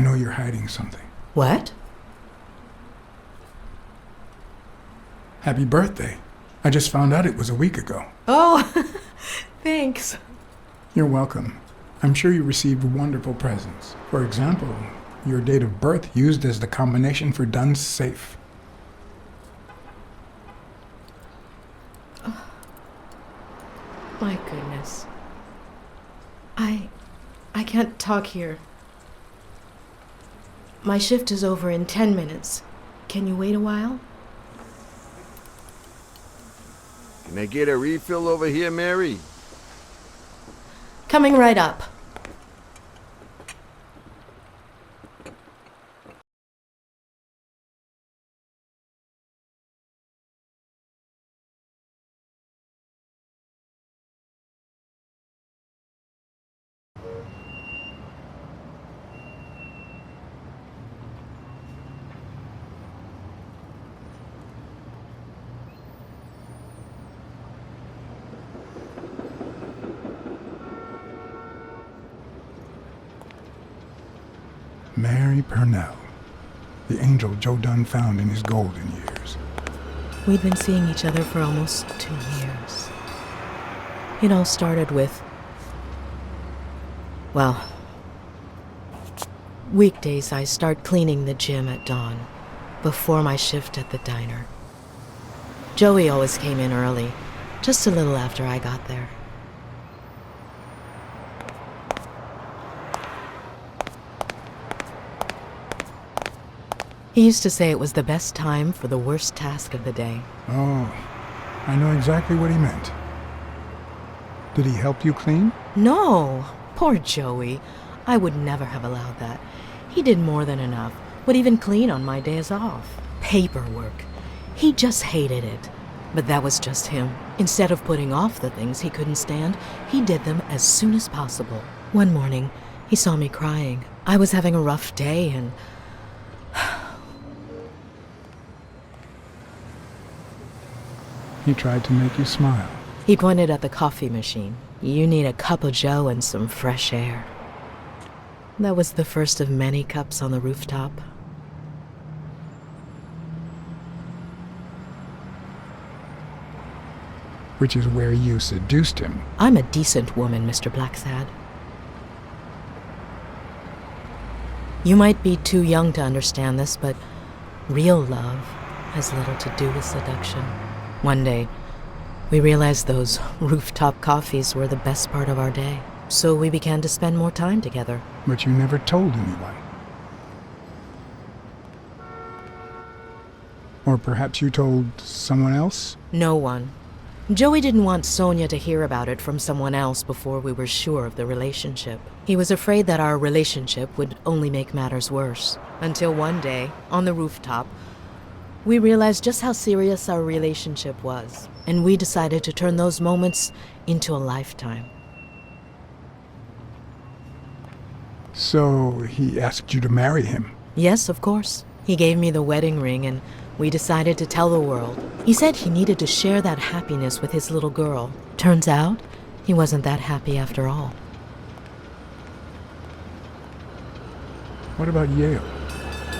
know you're hiding something. What? Happy birthday. I just found out it was a week ago. Oh, thanks. You're welcome. I'm sure you received wonderful presents. For example, your date of birth used as the combination for Dunn's safe. Oh, my goodness. I can't talk here. My shift is over in 10 minutes. Can you wait a while? Can I get a refill over here, Mary? Coming right up. Mary Purnell, the angel Joe Dunn found in his golden years. We'd been seeing each other for almost 2 years. It all started with, well, weekdays I start cleaning the gym at dawn, before my shift at the diner. Joey always came in early, just a little after I got there. He used to say it was the best time for the worst task of the day. Oh, I know exactly what he meant. Did he help you clean? No, poor Joey. I would never have allowed that. He did more than enough, would even clean on my days off. Paperwork. He just hated it. But that was just him. Instead of putting off the things he couldn't stand, he did them as soon as possible. One morning, he saw me crying. I was having a rough day and... He tried to make you smile. He pointed at the coffee machine. You need a cup of joe and some fresh air. That was the first of many cups on the rooftop. Which is where you seduced him. I'm a decent woman, Mr. Blacksad. You might be too young to understand this, but real love has little to do with seduction. One day, we realized those rooftop coffees were the best part of our day, so we began to spend more time together. But you never told anyone. Or perhaps you told someone else? No one. Joey didn't want Sonia to hear about it from someone else before we were sure of the relationship. He was afraid that our relationship would only make matters worse. Until one day, on the rooftop, we realized just how serious our relationship was, and we decided to turn those moments into a lifetime. So he asked you to marry him? Yes, of course. He gave me the wedding ring, and we decided to tell the world. He said he needed to share that happiness with his little girl. Turns out, he wasn't that happy after all. What about Yale?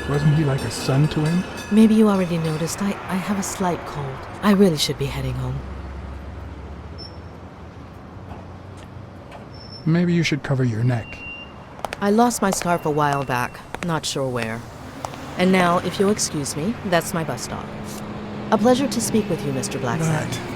Wasn't he like a son to him? Maybe you already noticed, I have a slight cold. I really should be heading home. Maybe you should cover your neck. I lost my scarf a while back, not sure where. And now, if you'll excuse me, that's my bus stop. A pleasure to speak with you, Mr. Blacksad. Right.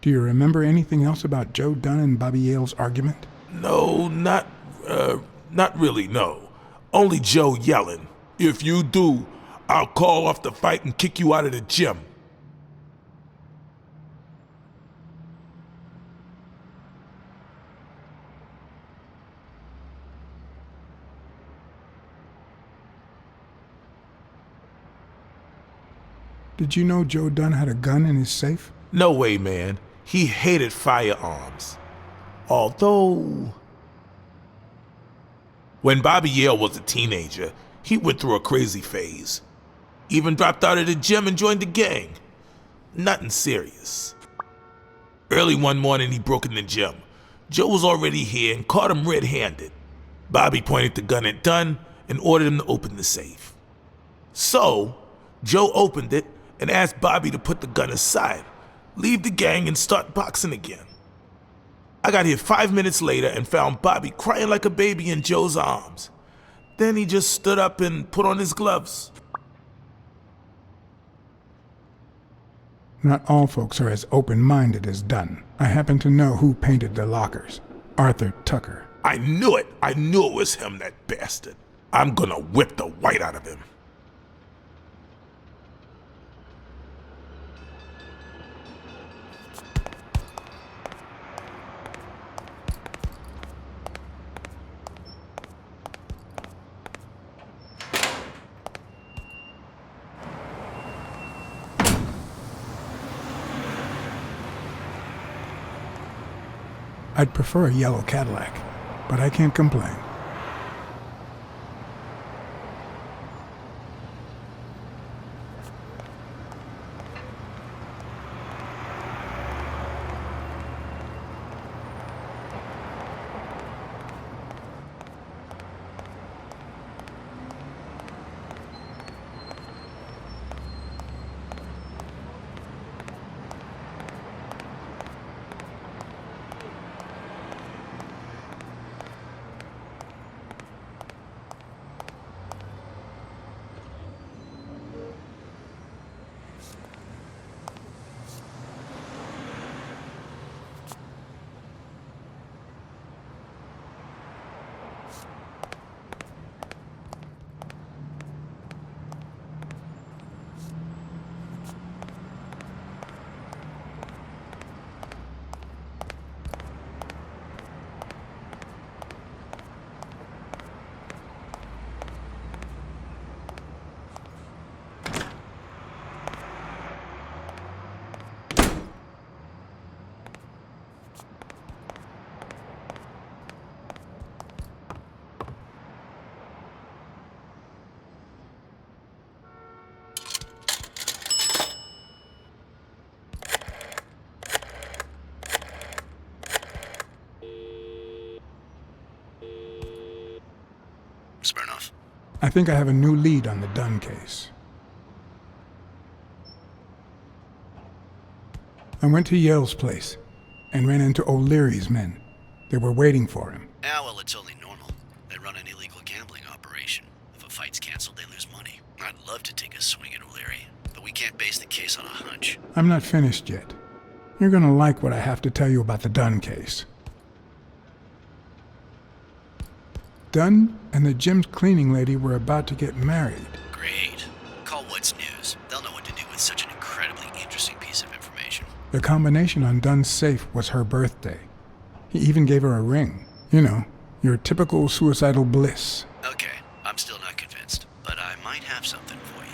Do you remember anything else about Joe Dunn and Bobby Yale's argument? No, not really, no. Only Joe yelling. If you do, I'll call off the fight and kick you out of the gym. Did you know Joe Dunn had a gun in his safe? No way, man. He hated firearms. Although, when Bobby Yale was a teenager, he went through a crazy phase. Even dropped out of the gym and joined the gang. Nothing serious. Early one morning, he broke in the gym. Joe was already here and caught him red-handed. Bobby pointed the gun at Dunn and ordered him to open the safe. So, Joe opened it and asked Bobby to put the gun aside, leave the gang and start boxing again. I got here 5 minutes later and found Bobby crying like a baby in Joe's arms. Then he just stood up and put on his gloves. Not all folks are as open-minded as Dunn. I happen to know who painted the lockers. Arthur Tucker. I knew it. I knew it was him, that bastard. I'm gonna whip the white out of him. I'd prefer a yellow Cadillac, but I can't complain. Smirnoff. I think I have a new lead on the Dunn case. I went to Yale's place and ran into O'Leary's men. They were waiting for him. Ah, well, it's only normal. They run an illegal gambling operation. If a fight's canceled, they lose money. I'd love to take a swing at O'Leary, but we can't base the case on a hunch. I'm not finished yet. You're gonna like what I have to tell you about the Dunn case. Dunn and the gym's cleaning lady were about to get married. Great. Call What's News. They'll know what to do with such an incredibly interesting piece of information. The combination on Dunn's safe was her birthday. He even gave her a ring. You know, your typical suicidal bliss. Okay, I'm still not convinced, but I might have something for you.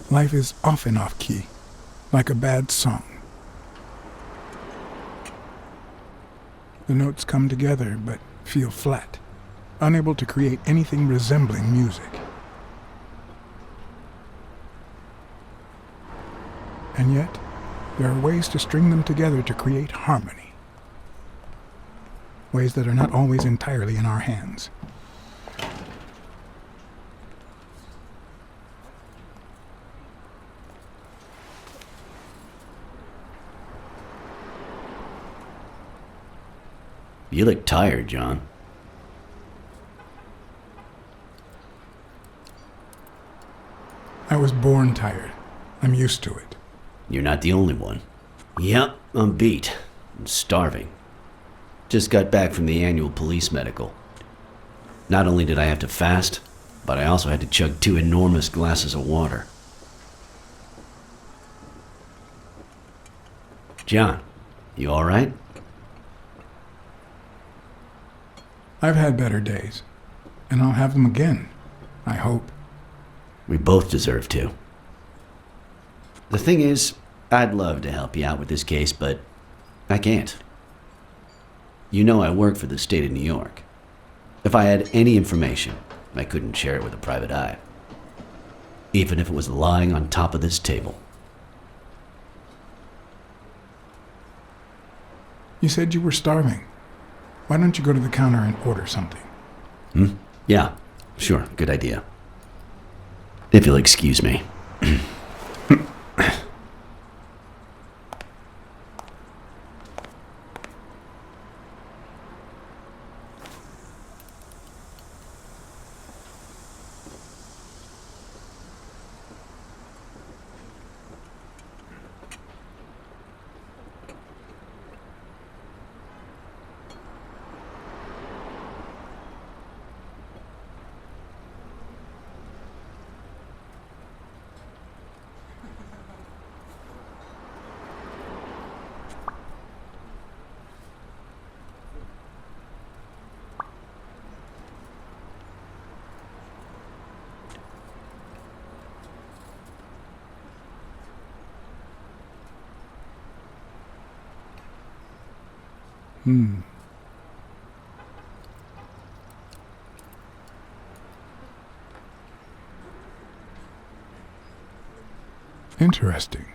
Life is off and off key, like a bad song. The notes come together but feel flat, unable to create anything resembling music. And yet, There are ways to string them together to create harmony. Ways that are not always entirely in our hands. You look tired, John. I was born tired. I'm used to it. You're not the only one. Yep, I'm beat. I'm starving. Just got back from the annual police medical. Not only did I have to fast, but I also had to chug 2 enormous glasses of water. John, you alright? I've had better days, and I'll have them again, I hope. We both deserve to. The thing is, I'd love to help you out with this case, but I can't. You know I work for the state of New York. If I had any information, I couldn't share it with a private eye. Even if it was lying on top of this table. You said you were starving. Why don't you go to the counter and order something? Yeah, sure, good idea. If you'll excuse me. Interesting.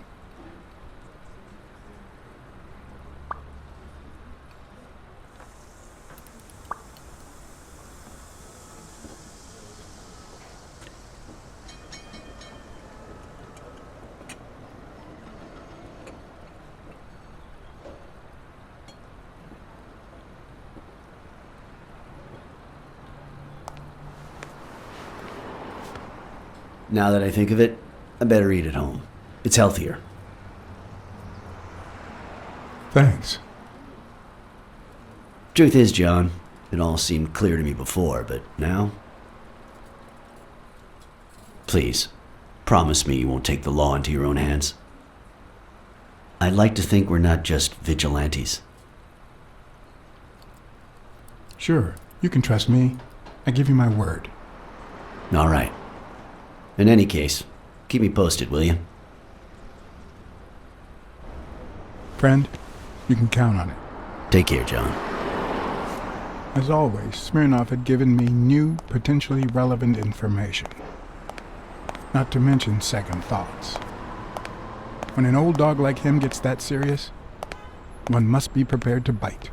Now that I think of it, I better eat at home. It's healthier. Thanks. Truth is, John, it all seemed clear to me before, but now? Please, promise me you won't take the law into your own hands. I'd like to think we're not just vigilantes. Sure, you can trust me. I give you my word. All right. In any case, keep me posted, will you? Friend, you can count on it. Take care, John. As always, Smirnov had given me new, potentially relevant information. Not to mention second thoughts. When an old dog like him gets that serious, one must be prepared to bite.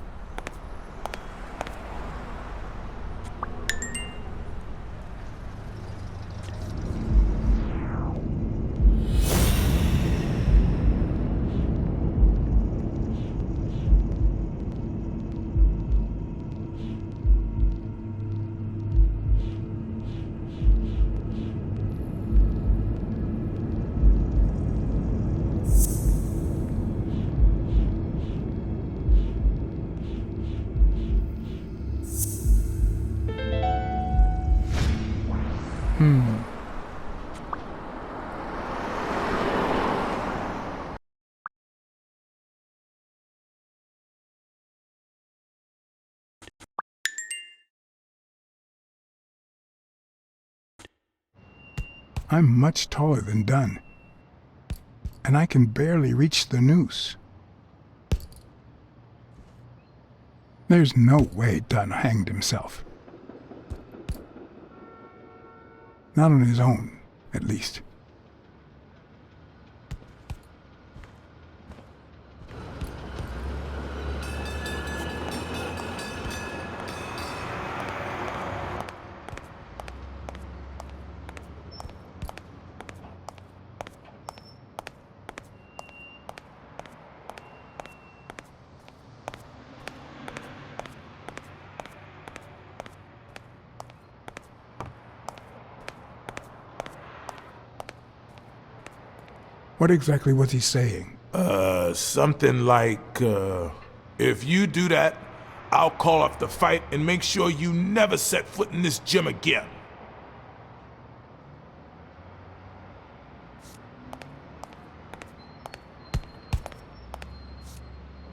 I'm much taller than Dunn, and I can barely reach the noose. There's no way Dunn hanged himself. Not on his own, at least. What exactly was he saying? Something like, if you do that, I'll call off the fight and make sure you never set foot in this gym again.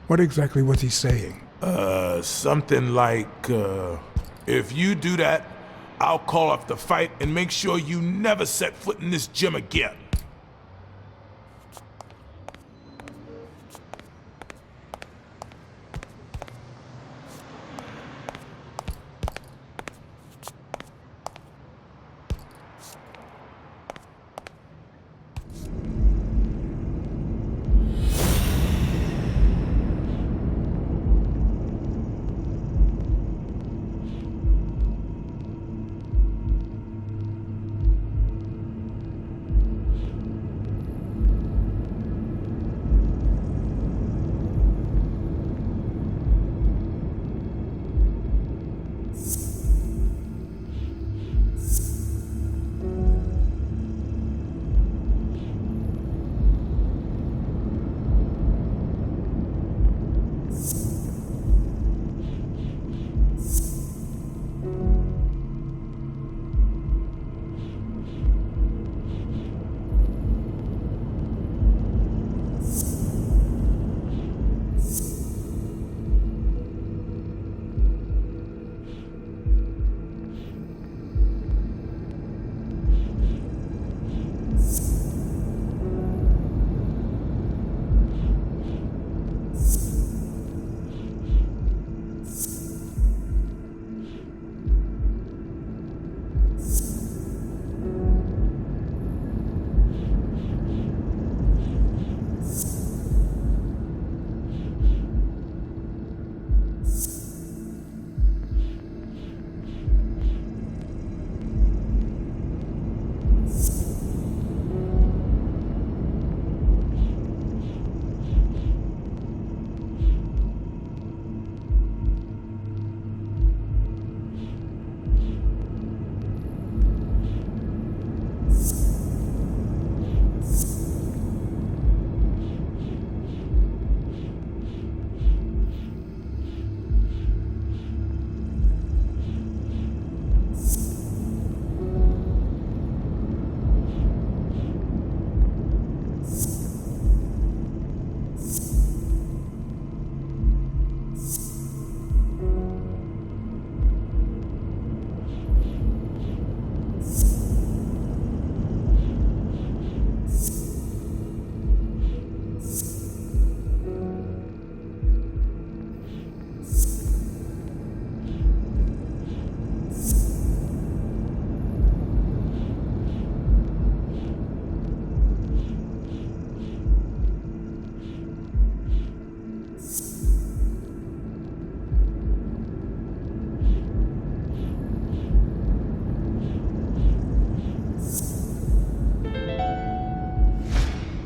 What exactly was he saying? Something like, if you do that, I'll call off the fight and make sure you never set foot in this gym again.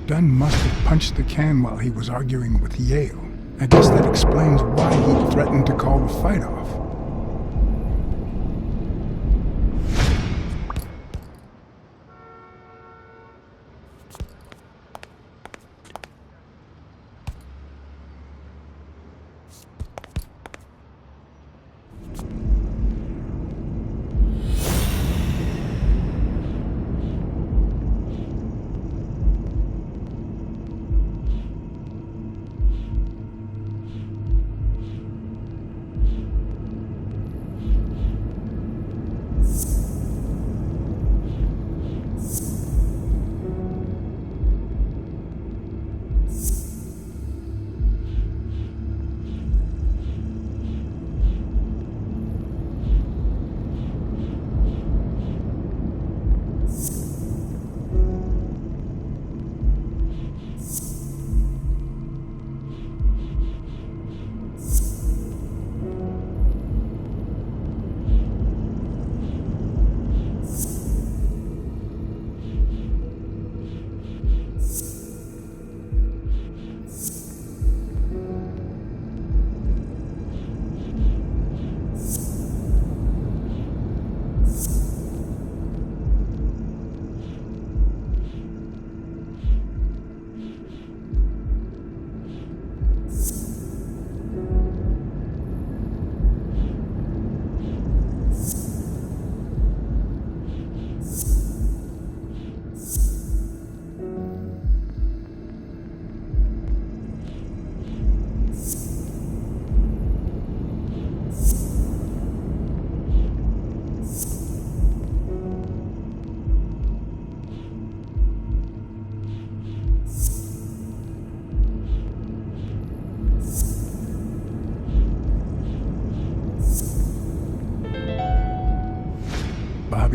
Dunn must have punched the can while he was arguing with Yale. I guess that explains why he threatened to call the fight off.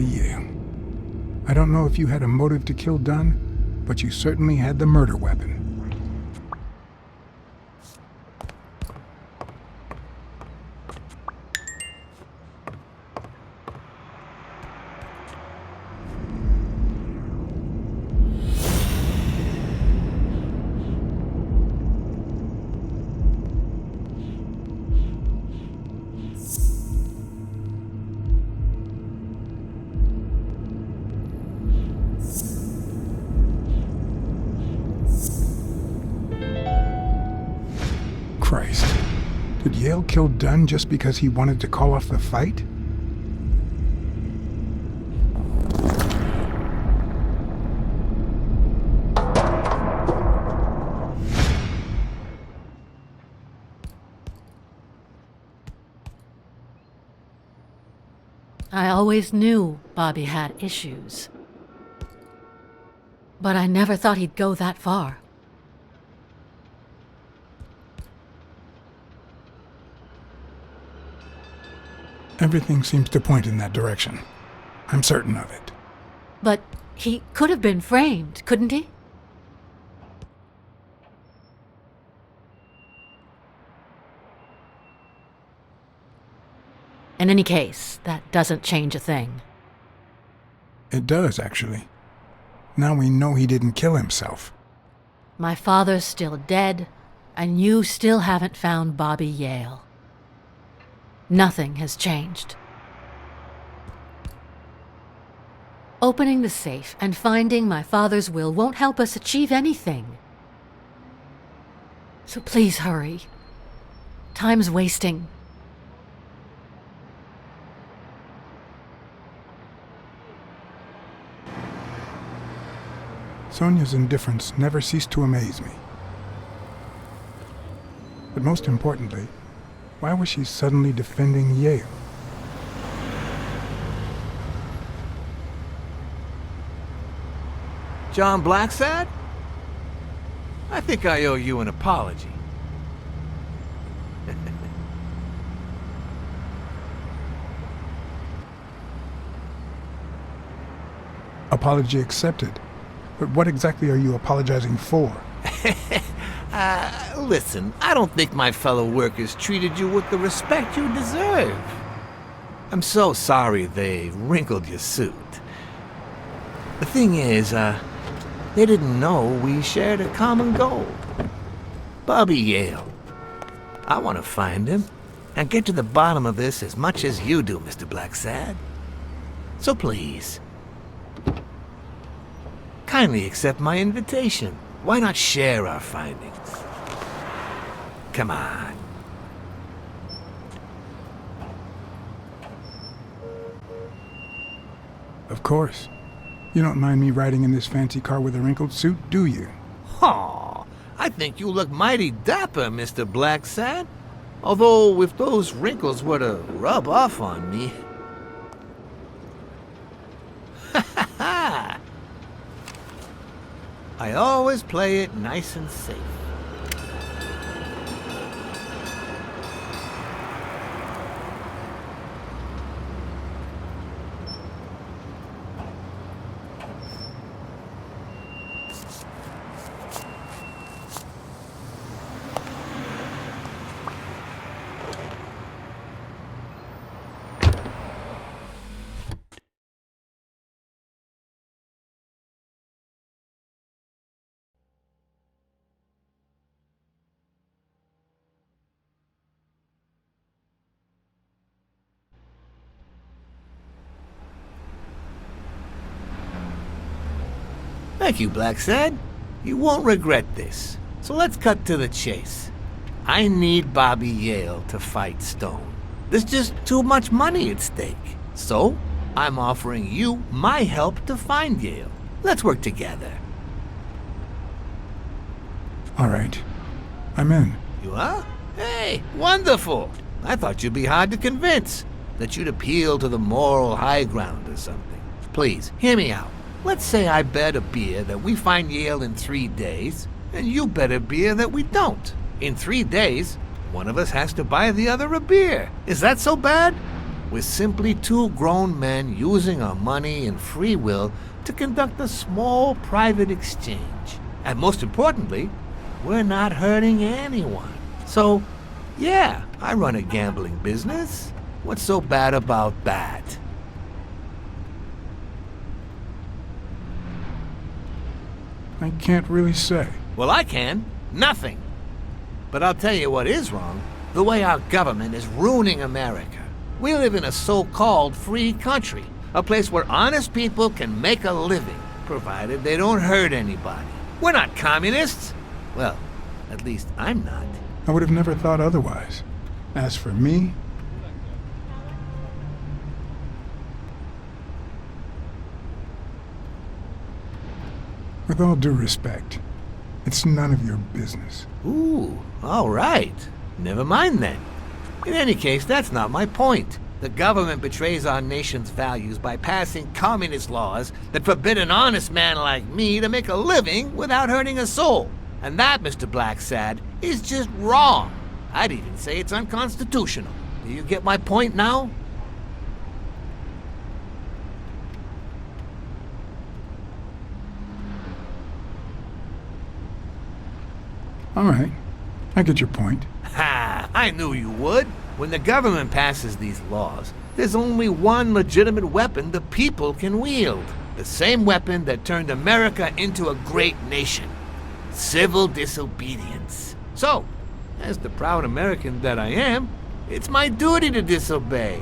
Bobby Yale. I don't know if you had a motive to kill Dunn, but you certainly had the murder weapon. Christ. Did Yale kill Dunn just because he wanted to call off the fight? I always knew Bobby had issues. But I never thought he'd go that far. Everything seems to point in that direction. I'm certain of it. But he could have been framed, couldn't he? In any case, that doesn't change a thing. It does, actually. Now we know he didn't kill himself. My father's still dead, and you still haven't found Bobby Yale. Nothing has changed. Opening the safe and finding my father's will won't help us achieve anything. So please hurry. Time's wasting. Sonia's indifference never ceased to amaze me. But most importantly, why was she suddenly defending Yale? John Blacksad? I think I owe you an apology. Apology accepted. But what exactly are you apologizing for? Listen, I don't think my fellow workers treated you with the respect you deserve. I'm so sorry they wrinkled your suit. The thing is, they didn't know we shared a common goal. Bobby Yale. I want to find him and get to the bottom of this as much as you do, Mr. Blacksad. So please, kindly accept my invitation. Why not share our findings? Come on. Of course. You don't mind me riding in this fancy car with a wrinkled suit, do you? Aw, I think you look mighty dapper, Mr. Blacksad. Although, if those wrinkles were to rub off on me... I always play it nice and safe. Thank you, Blacksad. You won't regret this. So let's cut to the chase. I need Bobby Yale to fight Stone. There's just too much money at stake. So, I'm offering you my help to find Yale. Let's work together. All right. I'm in. You are? Hey, wonderful. I thought you'd be hard to convince. That you'd appeal to the moral high ground or something. Please, hear me out. Let's say I bet a beer that we find Yale in 3 days, and you bet a beer that we don't. In 3 days, one of us has to buy the other a beer. Is that so bad? We're simply two grown men using our money and free will to conduct a small private exchange. And most importantly, we're not hurting anyone. So, yeah, I run a gambling business. What's so bad about that? I can't really say. Well, I can. Nothing. But I'll tell you what is wrong. The way our government is ruining America. We live in a so-called free country. A place where honest people can make a living, provided they don't hurt anybody. We're not communists. Well, at least I'm not. I would have never thought otherwise. As for me, with all due respect, it's none of your business. Ooh, all right. Never mind then. In any case, that's not my point. The government betrays our nation's values by passing communist laws that forbid an honest man like me to make a living without hurting a soul. And that, Mr. Blacksad, is just wrong. I'd even say it's unconstitutional. Do you get my point now? All right, I get your point. Ha! I knew you would. When the government passes these laws, there's only one legitimate weapon the people can wield. The same weapon that turned America into a great nation. Civil disobedience. So, as the proud American that I am, it's my duty to disobey.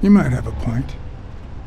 You might have a point.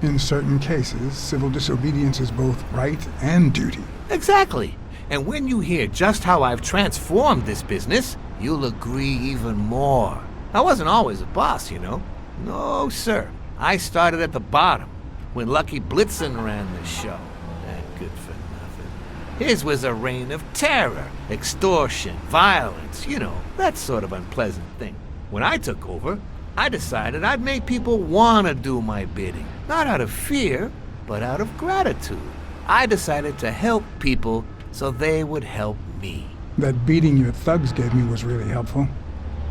In certain cases, civil disobedience is both right and duty. Exactly. And when you hear just how I've transformed this business, you'll agree even more. I wasn't always a boss, you know. No, sir. I started at the bottom, when Lucky Blitzen ran the show. That good for nothing. His was a reign of terror, extortion, violence, you know, that sort of unpleasant thing. When I took over, I decided I'd make people want to do my bidding. Not out of fear, but out of gratitude. I decided to help people so they would help me. That beating your thugs gave me was really helpful.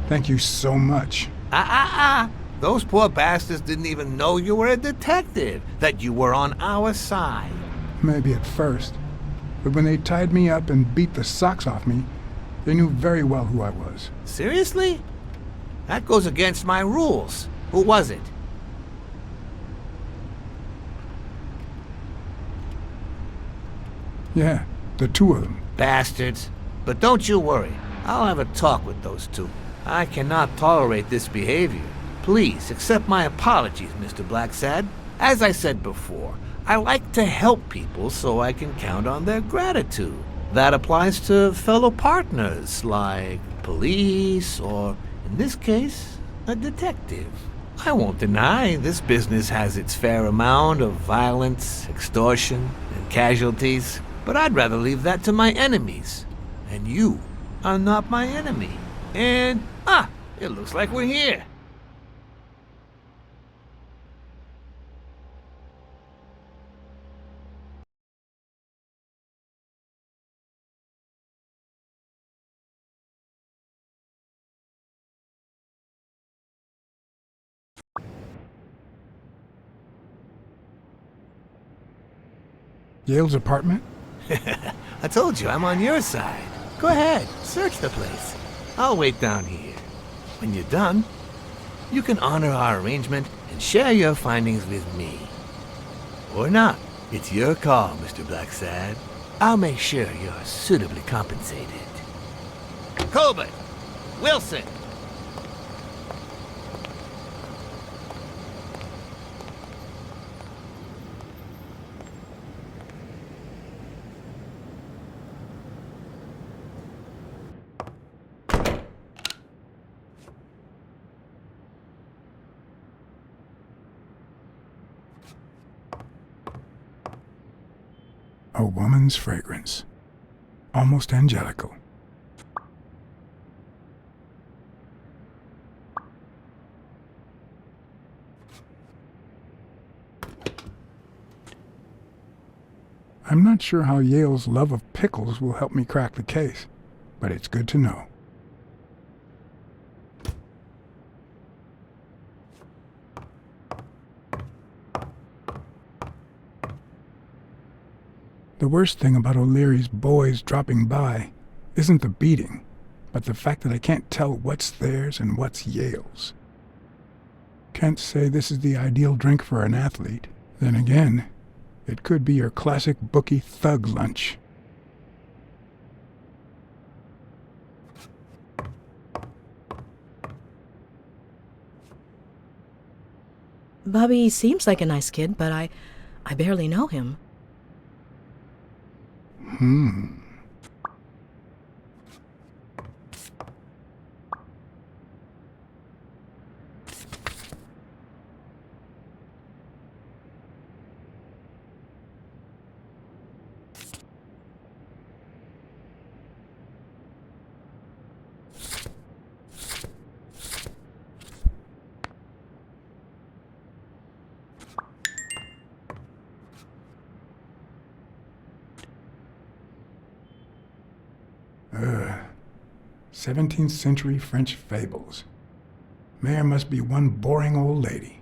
Thank you so much. Those poor bastards didn't even know you were a detective, that you were on our side. Maybe at first. But when they tied me up and beat the socks off me, they knew very well who I was. Seriously? That goes against my rules. Who was it? Yeah, the two of them. Bastards. But don't you worry. I'll have a talk with those two. I cannot tolerate this behavior. Please accept my apologies, Mr. Blacksad. As I said before, I like to help people so I can count on their gratitude. That applies to fellow partners like police or, in this case, a detective. I won't deny this business has its fair amount of violence, extortion, and casualties, but I'd rather leave that to my enemies. And you are not my enemy. And, it looks like we're here. Yale's apartment? I told you, I'm on your side. Go ahead, search the place. I'll wait down here. When you're done, you can honor our arrangement and share your findings with me. Or not. It's your call, Mr. Blacksad. I'll make sure you're suitably compensated. Colbert! Wilson! A woman's fragrance. Almost angelical. I'm not sure how Yale's love of pickles will help me crack the case, but it's good to know. The worst thing about O'Leary's boys dropping by isn't the beating, but the fact that I can't tell what's theirs and what's Yale's. Can't say this is the ideal drink for an athlete. Then again, it could be your classic bookie thug lunch. Bobby seems like a nice kid, but I barely know him. Hmm. Ugh. 17th century French fables. Mayor must be one boring old lady.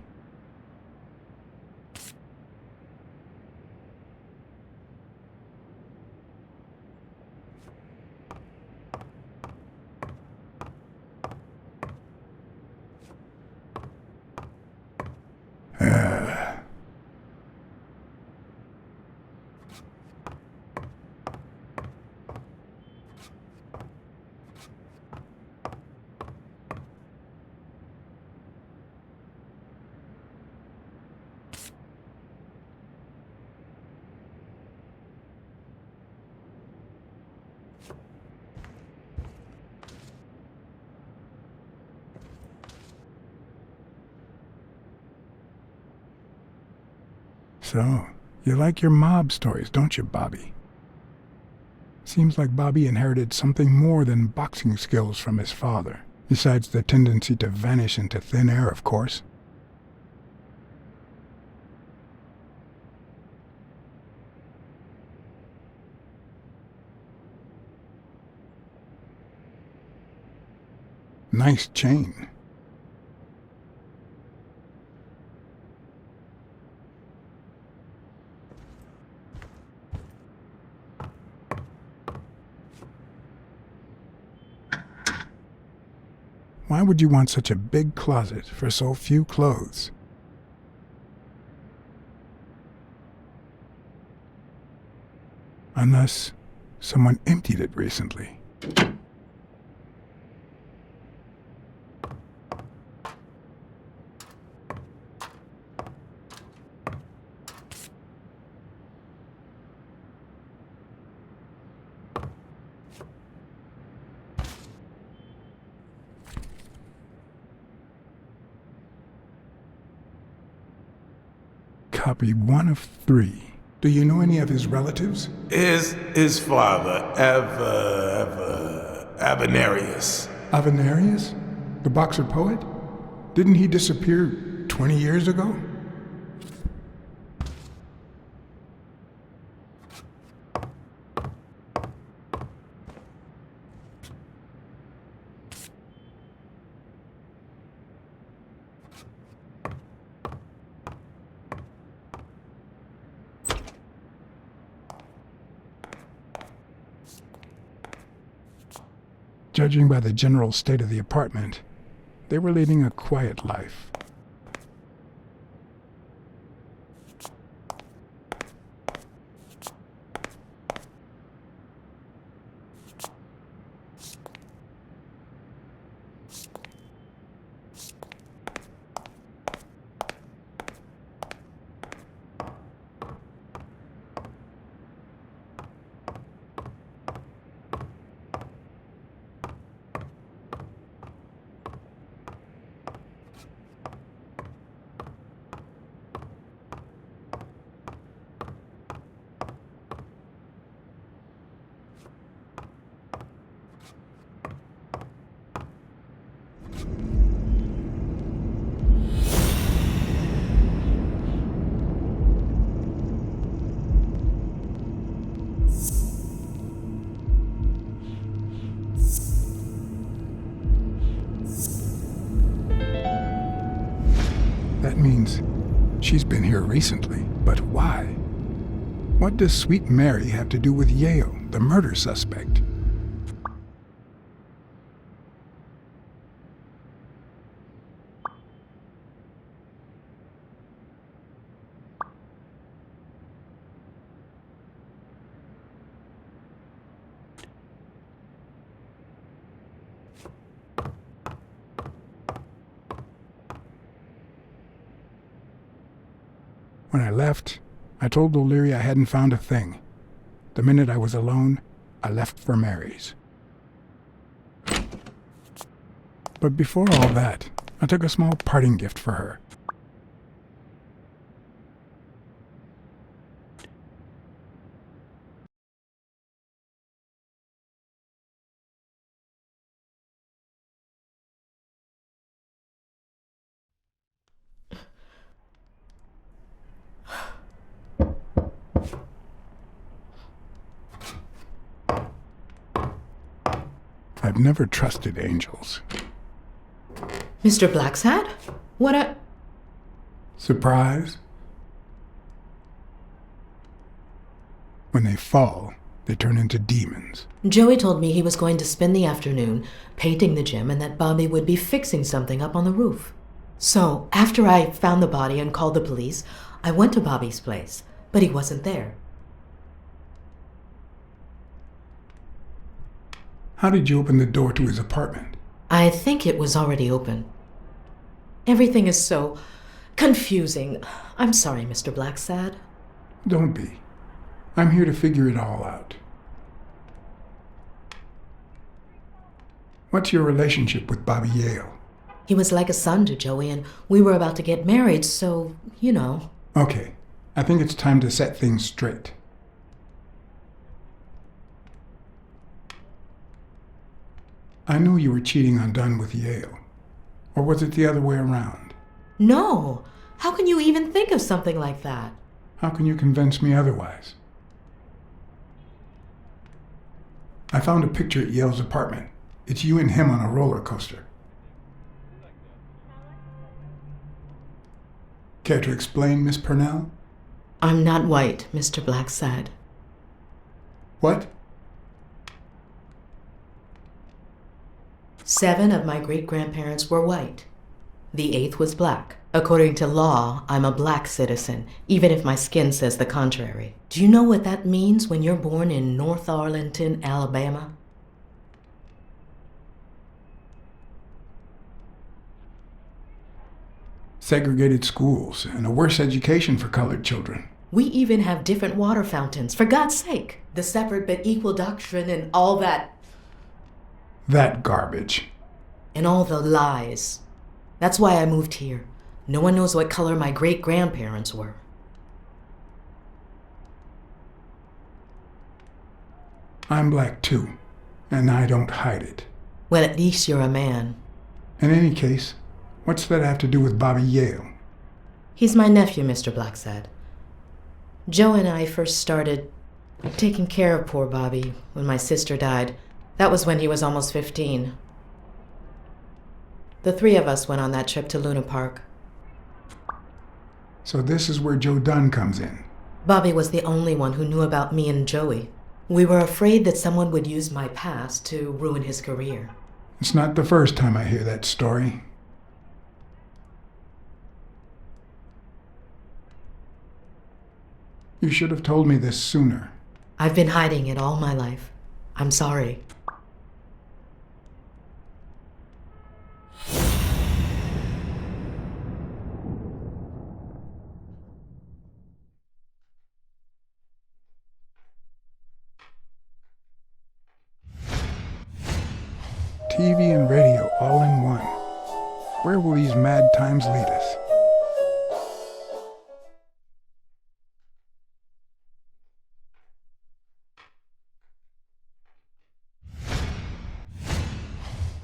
So, you like your mob stories, don't you, Bobby? Seems like Bobby inherited something more than boxing skills from his father, besides the tendency to vanish into thin air, of course. Nice chain. Why would you want such a big closet for so few clothes? Unless someone emptied it recently. Copy 1 of 3. Do you know any of his relatives? His father, Avenarius. Avenarius? The boxer poet? Didn't he disappear 20 years ago? Judging by the general state of the apartment, they were leading a quiet life. That means she's been here recently, but why? What does Sweet Mary have to do with Yale, the murder suspect? When I left, I told O'Leary I hadn't found a thing. The minute I was alone, I left for Mary's. But before all that, I took a small parting gift for her. I've never trusted angels. Mr. Blacksad? What a... Surprise? When they fall, they turn into demons. Joey told me he was going to spend the afternoon painting the gym and that Bobby would be fixing something up on the roof. So, after I found the body and called the police, I went to Bobby's place, but he wasn't there. How did you open the door to his apartment? I think it was already open. Everything is so confusing. I'm sorry, Mr. Blacksad. Don't be. I'm here to figure it all out. What's your relationship with Bobby Yale? He was like a son to Joey, and we were about to get married, so, you know. Okay, I think it's time to set things straight. I knew you were cheating on Dunn with Yale. Or was it the other way around? No! How can you even think of something like that? How can you convince me otherwise? I found a picture at Yale's apartment. It's you and him on a roller coaster. Care to explain, Miss Purnell? I'm not white, Mr. Blacksad. What? 7 of my great-grandparents were white. The 8th was black. According to law, I'm a black citizen, even if my skin says the contrary. Do you know what that means when you're born in North Arlington, Alabama? Segregated schools and a worse education for colored children. We even have different water fountains, for God's sake. The separate but equal doctrine and all that. That garbage. And all the lies. That's why I moved here. No one knows what color my great-grandparents were. I'm black too, and I don't hide it. Well, at least you're a man. In any case, what's that have to do with Bobby Yale? He's my nephew, Mr. Blacksad. Joe and I first started taking care of poor Bobby when my sister died. That was when he was almost 15. The 3 of us went on that trip to Luna Park. So this is where Joe Dunn comes in. Bobby was the only one who knew about me and Joey. We were afraid that someone would use my past to ruin his career. It's not the first time I hear that story. You should have told me this sooner. I've been hiding it all my life. I'm sorry. TV and radio all in one. Where will these mad times lead us?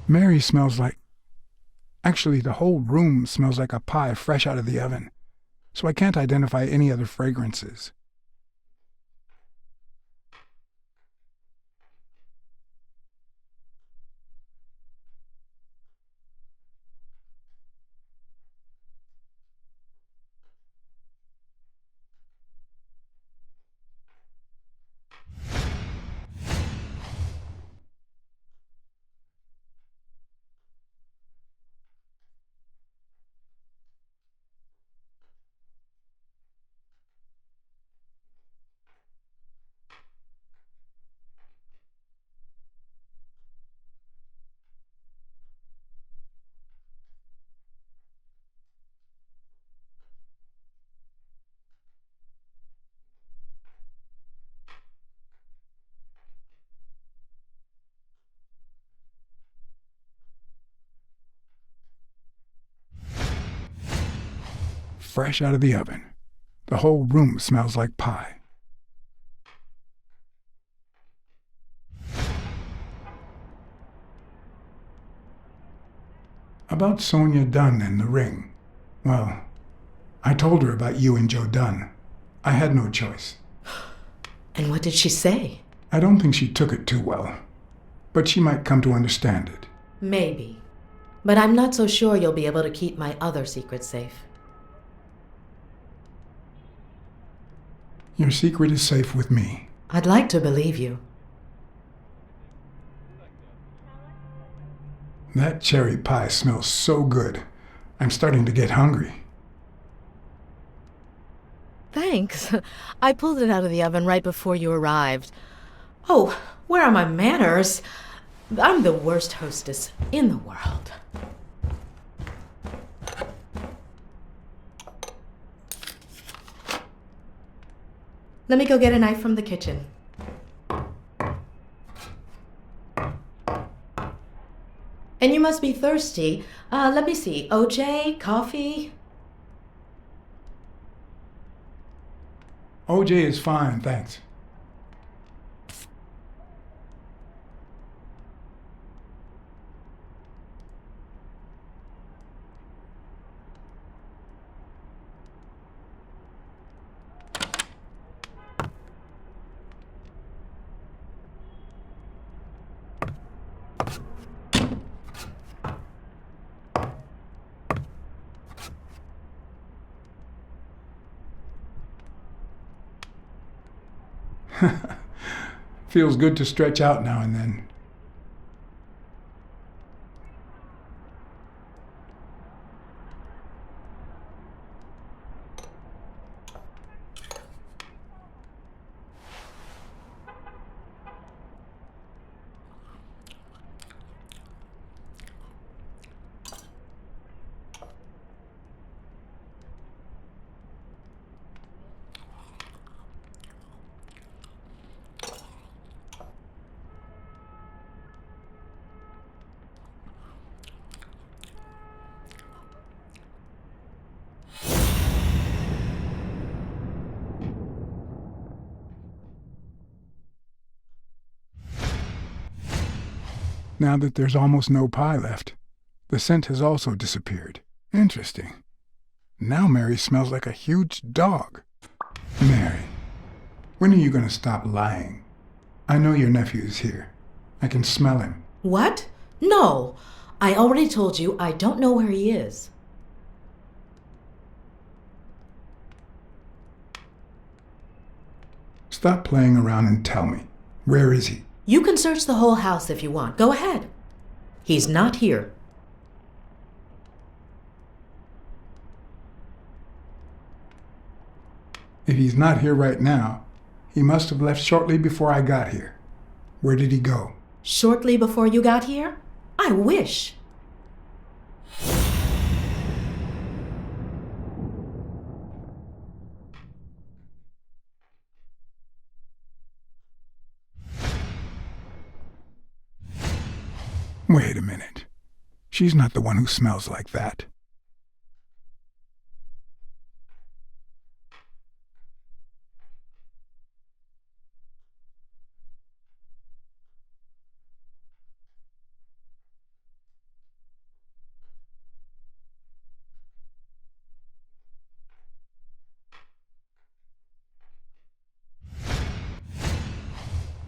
Mary smells like... Actually, the whole room smells like a pie fresh out of the oven, so I can't identify any other fragrances. fresh out of the oven. The whole room smells like pie. About Sonia Dunn and the ring. Well, I told her about you and Joe Dunn. I had no choice. And what did she say? I don't think she took it too well, but she might come to understand it. Maybe. But I'm not so sure you'll be able to keep my other secret safe. Your secret is safe with me. I'd like to believe you. That cherry pie smells so good. I'm starting to get hungry. Thanks. I pulled it out of the oven right before you arrived. Oh, where are my manners? I'm the worst hostess in the world. Let me go get a knife from the kitchen. And you must be thirsty. Let me see. OJ? Coffee? OJ is fine, thanks. Feels good to stretch out now and then. Now that there's almost no pie left, the scent has also disappeared. Interesting. Now Mary smells like a huge dog. Mary, when are you going to stop lying? I know your nephew is here. I can smell him. What? No. I already told you I don't know where he is. Stop playing around and tell me. Where is he? You can search the whole house if you want. Go ahead. He's not here. If he's not here right now, he must have left shortly before I got here. Where did he go? Shortly before you got here? I wish. Wait a minute. She's not the one who smells like that.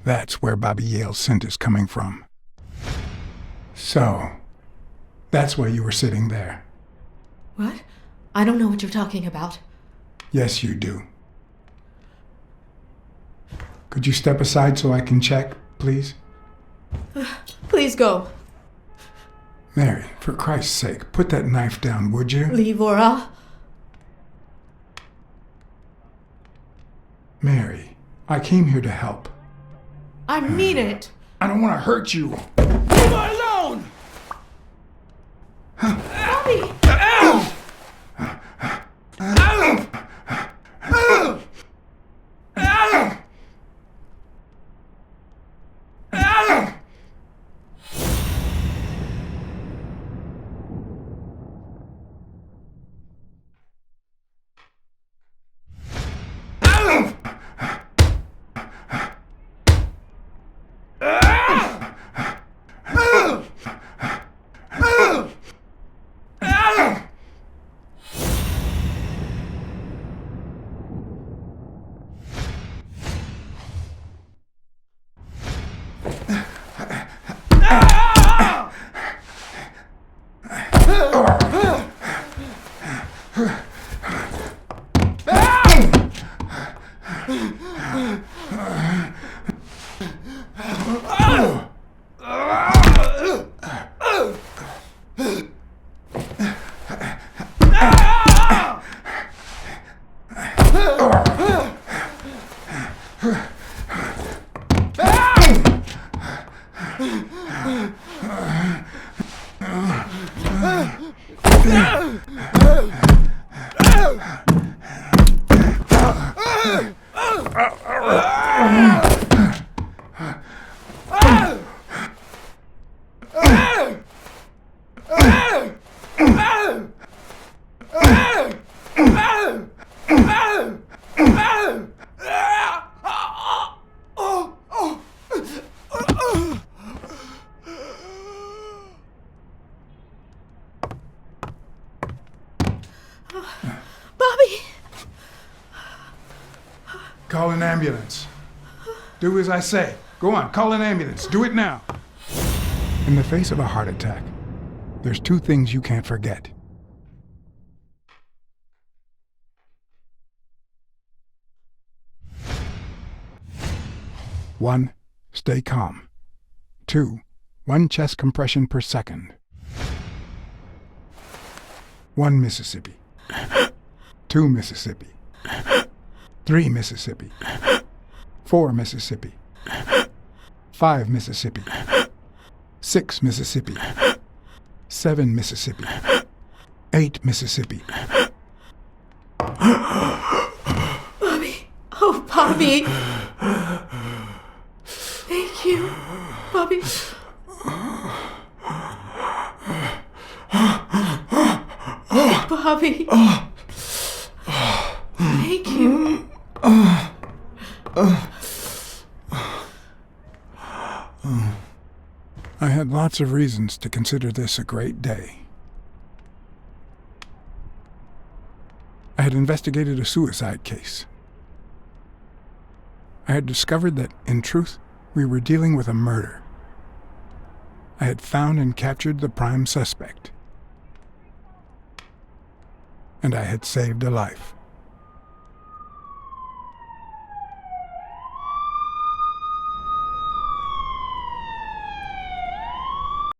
That's where Bobby Yale's scent is coming from. So, that's why you were sitting there. What? I don't know what you're talking about. Yes, you do. Could you step aside so I can check, please? Please go. Mary, for Christ's sake, put that knife down, would you? Livora. Mary, I came here to help. I mean it. I don't want to hurt you. Leave her alone! Bobby! Bobby! Call an ambulance. Do as I say. Go on, call an ambulance. Do it now. In the face of a heart attack, there's two things you can't forget. One, stay calm. Two, 1 chest compression per second. 1 Mississippi. 2 Mississippi. 3 Mississippi. 4 Mississippi. 5 Mississippi. 6 Mississippi. 7 Mississippi. 8 Mississippi. Bobby! Oh, Bobby! Thank you, Bobby. Bobby. Thank you. I had lots of reasons to consider this a great day. I had investigated a suicide case. I had discovered that, in truth, we were dealing with a murder. I had found and captured the prime suspect. And I had saved a life.